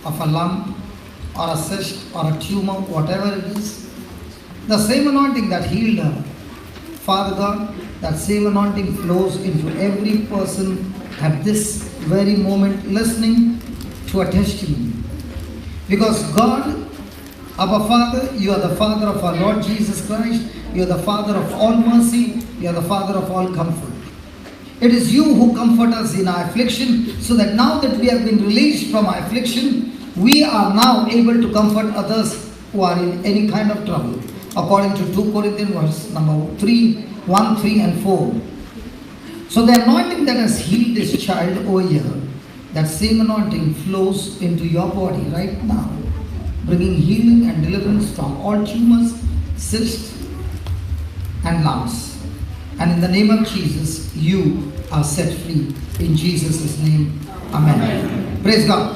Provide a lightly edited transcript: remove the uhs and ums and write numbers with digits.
of a lump or a cyst or a tumor, whatever it is, the same anointing that healed her, Father God, that same anointing flows into every person at this very moment listening to a testimony. Because God, our Father, you are the Father of our Lord Jesus Christ. You are the Father of all mercy. You are the Father of all comfort. It is you who comfort us in our affliction, so that now that we have been released from our affliction, we are now able to comfort others who are in any kind of trouble. According to 2 Corinthians verse number 3, 1, 3 and 4. So the anointing that has healed this child over here, that same anointing flows into your body right now, bringing healing and deliverance from all tumors, cysts and lumps. And in the name of Jesus, you are set free. In Jesus' name, Amen. Praise God.